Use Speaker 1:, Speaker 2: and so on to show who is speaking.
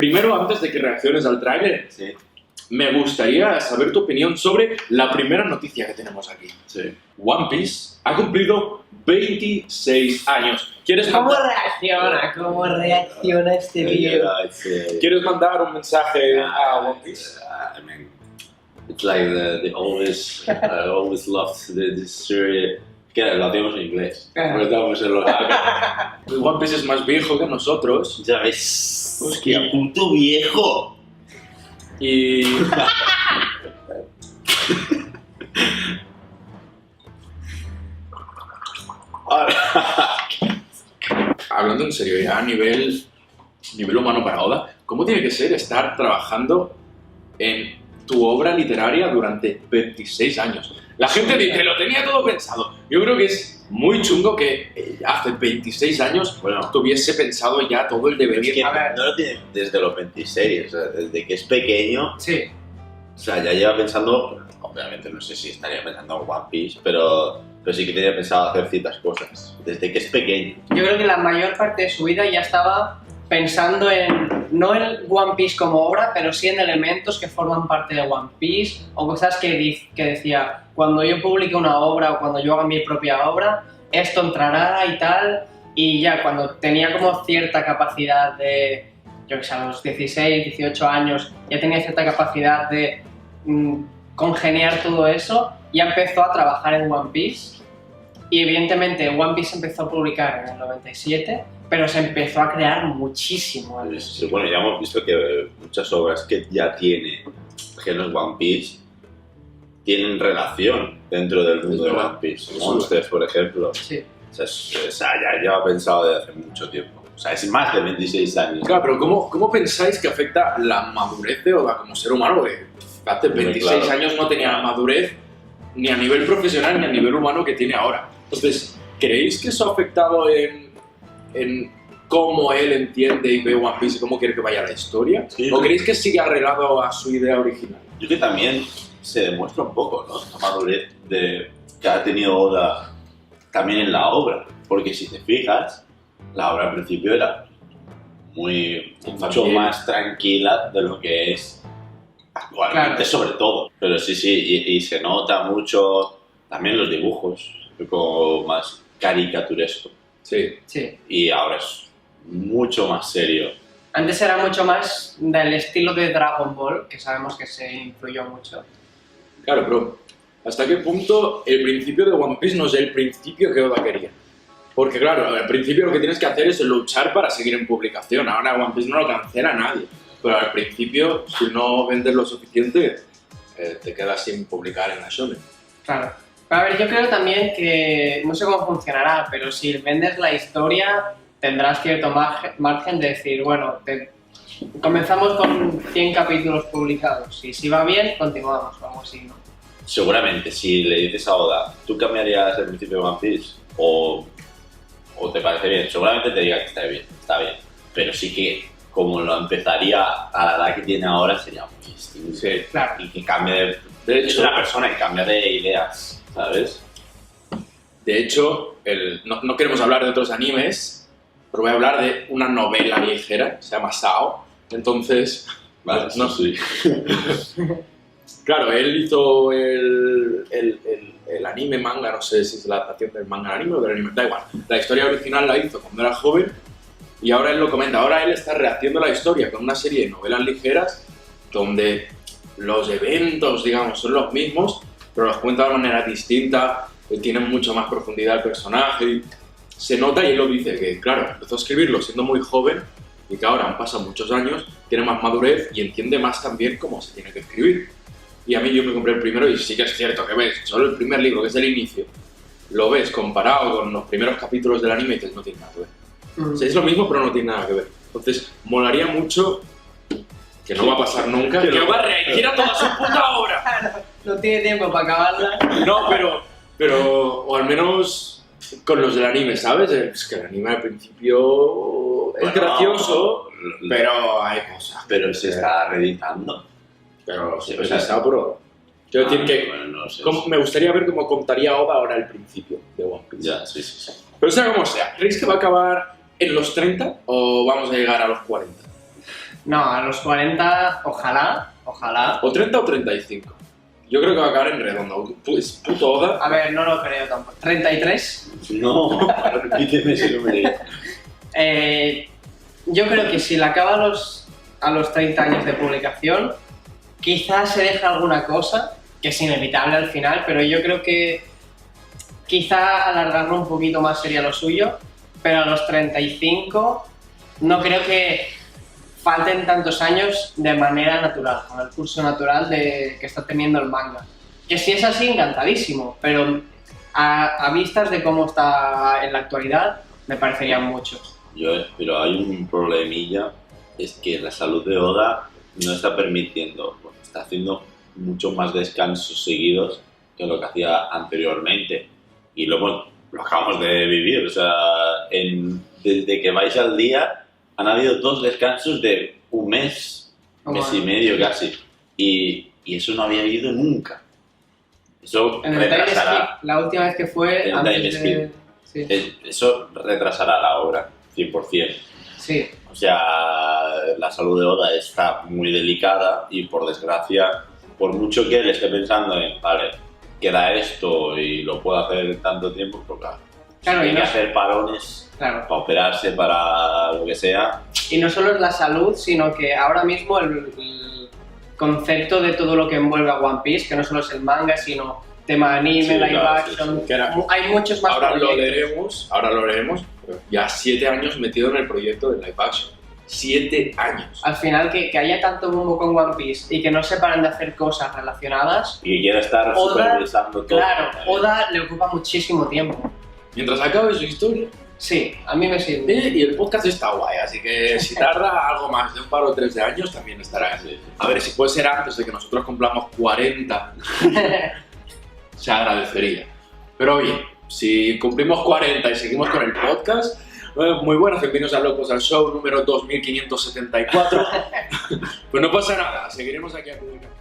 Speaker 1: Primero, antes de que reacciones al tráiler,
Speaker 2: Sí,
Speaker 1: me gustaría saber tu opinión sobre la primera noticia que tenemos aquí.
Speaker 2: sí.
Speaker 1: One Piece ha cumplido 26 años.
Speaker 3: ¿Cómo reacciona este tío?
Speaker 1: ¿Quieres mandar un mensaje a One Piece?
Speaker 2: I mean, it's like the always, I always loved this series. Que lo hacemos en inglés. Porque estamos en los...
Speaker 1: One Piece es más viejo que nosotros
Speaker 2: Ya ves.
Speaker 1: Hostia.
Speaker 2: ¡Qué puto viejo!
Speaker 1: y... Hablando en serio, ya a nivel humano para Oda, ¿cómo tiene que ser estar trabajando en tu obra literaria durante 26 años? La gente dice, lo tenía todo pensado. Yo creo que es muy chungo que hace 26 años
Speaker 2: Bueno,
Speaker 1: tuviese pensado ya todo el devenir.
Speaker 2: es que
Speaker 3: A ver.
Speaker 2: no lo tiene desde los 26, o sea, desde que es pequeño,
Speaker 3: Sí,
Speaker 2: o sea, ya lleva pensando, obviamente no sé si estaría pensando en One Piece, pero sí que tenía pensado hacer ciertas cosas, desde que es pequeño.
Speaker 3: yo creo que la mayor parte de su vida ya estaba pensando en, no en One Piece como obra, pero sí en elementos que forman parte de One Piece, o cosas que decía, cuando yo publique una obra o cuando yo haga mi propia obra, esto entrará y tal, y ya cuando tenía como cierta capacidad de, yo que sé, a los 16, 18 años, ya tenía cierta capacidad de congeniar todo eso, ya empezó a trabajar en One Piece. Y evidentemente One Piece empezó a publicar en el 97, pero se empezó a crear muchísimo antes.
Speaker 2: Sí, bueno, ya hemos visto que muchas obras que ya tiene, que no es One Piece, tienen relación dentro del mundo de One Piece. Monsters, por ejemplo.
Speaker 3: Sí.
Speaker 2: O sea, ya lleva pensado desde hace mucho tiempo. O sea, es más de 26 años.
Speaker 1: Claro, pero ¿cómo pensáis que afecta la madurez de Oda como ser humano? Que hace 26
Speaker 2: claro.
Speaker 1: años no tenía la madurez ni a nivel profesional ni a nivel humano que tiene ahora. Entonces, ¿creéis que eso ha afectado en cómo él entiende y ve One Piece y cómo quiere que vaya la historia?
Speaker 2: Sí,
Speaker 1: ¿O
Speaker 2: sí.
Speaker 1: creéis que sigue arreglado a su idea original?
Speaker 2: Yo creo que también se demuestra un poco, ¿no? La madurez que ha tenido Oda también en la obra. Porque si te fijas, la obra al principio era mucho más tranquila de lo que es actualmente,
Speaker 3: Claro.
Speaker 2: sobre todo. Pero sí, y se nota mucho también los dibujos, como más caricaturesco.
Speaker 1: Sí.
Speaker 3: Sí.
Speaker 2: Y ahora es mucho más serio.
Speaker 3: Antes era mucho más del estilo de Dragon Ball, que sabemos que se influyó mucho.
Speaker 1: Claro, pero ¿hasta qué punto el principio de One Piece no es el principio que Oda quería? Porque claro, al principio lo que tienes que hacer es luchar para seguir en publicación. Ahora One Piece no lo cancela a nadie. Pero al principio, si no vendes lo suficiente, te quedas sin publicar en la Shonen.
Speaker 3: Claro. A ver, yo creo también que, no sé cómo funcionará, pero si vendes la historia, tendrás cierto margen de decir, bueno, comenzamos con 100 capítulos publicados y si va bien, continuamos o algo así, ¿no?
Speaker 2: Seguramente, si le dices a Oda, ¿tú cambiarías el principio de One Piece? ¿O te parece bien? Seguramente te diga que está bien. Pero sí que, como lo empezaría a la edad que tiene ahora, sería muy distinto.
Speaker 1: Sí.
Speaker 3: Claro.
Speaker 2: Y que cambie
Speaker 1: De
Speaker 2: es
Speaker 1: hecho,
Speaker 2: una persona que cambia de ideas, ¿sabes?
Speaker 1: de hecho no queremos hablar de otros animes, pero voy a hablar de una novela ligera, se llama Sao. Entonces,
Speaker 2: Vale,
Speaker 1: no,
Speaker 2: sí.
Speaker 1: claro, él hizo el anime manga, no sé si es la adaptación del manga al anime o del anime, da igual. La historia original la hizo cuando era joven y ahora él lo comenta. Ahora él está rehaciendo la historia con una serie de novelas ligeras donde los eventos, digamos, son los mismos, pero los cuenta de manera distinta, tienen mucho más profundidad el personaje. Se nota y él lo dice, que claro, empezó a escribirlo siendo muy joven y que ahora han pasado muchos años, tiene más madurez y entiende más también cómo se tiene que escribir. Y a mí yo me compré el primero y sí que es cierto que ves, solo el primer libro, que es el inicio, lo ves comparado con los primeros capítulos del anime y dices, no tiene nada que ver. O sea, es lo mismo pero no tiene nada que ver. Entonces, molaría mucho, que no va a pasar nunca, que Oda requiera toda su puta obra.
Speaker 3: No tiene tiempo para acabarla.
Speaker 1: No, pero o al menos con los del anime, ¿sabes? Es que el anime al principio es
Speaker 2: Bueno,
Speaker 1: gracioso, pero hay cosas.
Speaker 2: Pero se está reeditando.
Speaker 1: Pero
Speaker 2: Sí,
Speaker 1: siempre
Speaker 2: o sea,
Speaker 1: se está por... Quiero decir que
Speaker 2: bueno, no sé.
Speaker 1: me gustaría ver cómo contaría Oda ahora el principio de One Piece.
Speaker 2: Ya, sí.
Speaker 1: Pero sea como sea, ¿creéis que va a acabar en los 30 o vamos a llegar a los 40?
Speaker 3: No, a los 40, ojalá.
Speaker 1: O 30 o 35. Yo creo que va a acabar en redondo. Pues puto Oda.
Speaker 3: A ver, no lo creo tampoco. 33.
Speaker 2: No, repíteme ese número.
Speaker 3: Yo creo que si le acaba a los 30 años de publicación, quizás se deja alguna cosa, que es inevitable al final, pero yo creo que quizá alargarlo un poquito más sería lo suyo, pero a los 35 no creo que falten tantos años de manera natural, con el curso natural que está teniendo el manga. Que si es así, encantadísimo, pero a vistas de cómo está en la actualidad, me parecerían muchos.
Speaker 2: Pero hay un problemilla, es que la salud de Oda no está permitiendo, está haciendo muchos más descansos seguidos que lo que hacía anteriormente. Y lo acabamos de vivir, o sea, desde que vais al día han habido 2 descansos de un mes y medio casi, y eso no había habido nunca. Eso
Speaker 3: En el time
Speaker 2: retrasará,
Speaker 3: skip, la última vez que fue
Speaker 2: el
Speaker 3: antes
Speaker 2: time
Speaker 3: de... Sí.
Speaker 2: eso retrasará la obra, 100%.
Speaker 3: Sí.
Speaker 2: O sea, la salud de Oda está muy delicada y por desgracia, por mucho que él esté pensando en, vale, queda esto y lo puedo hacer en tanto tiempo, pues claro, hay que hacer parones para operarse, para lo que sea.
Speaker 3: Y no solo es la salud, sino que ahora mismo el concepto de todo lo que envuelve a One Piece, que no solo es el manga, sino tema anime, live action, hay muchos más
Speaker 1: proyectos. Ahora lo leeremos, pero ya 7 años metido en el proyecto de live action. 7 años.
Speaker 3: Al final, que haya tanto bombo con One Piece y que no se paren de hacer cosas relacionadas.
Speaker 2: Y que quiera estar supervisando todo.
Speaker 3: Claro, Oda le ocupa muchísimo tiempo.
Speaker 1: Mientras acabe su historia.
Speaker 3: Sí, a mí me sirve.
Speaker 1: Y el podcast está guay, así que si tarda algo más de un par o 3 de años, también estará así. A ver, si puede ser antes de que nosotros cumplamos 40, se agradecería. Pero oye, si cumplimos 40 y seguimos con el podcast, muy buenos, bienvenidos a Locos al Show número 2574. Pues no pasa nada, seguiremos aquí a publicar.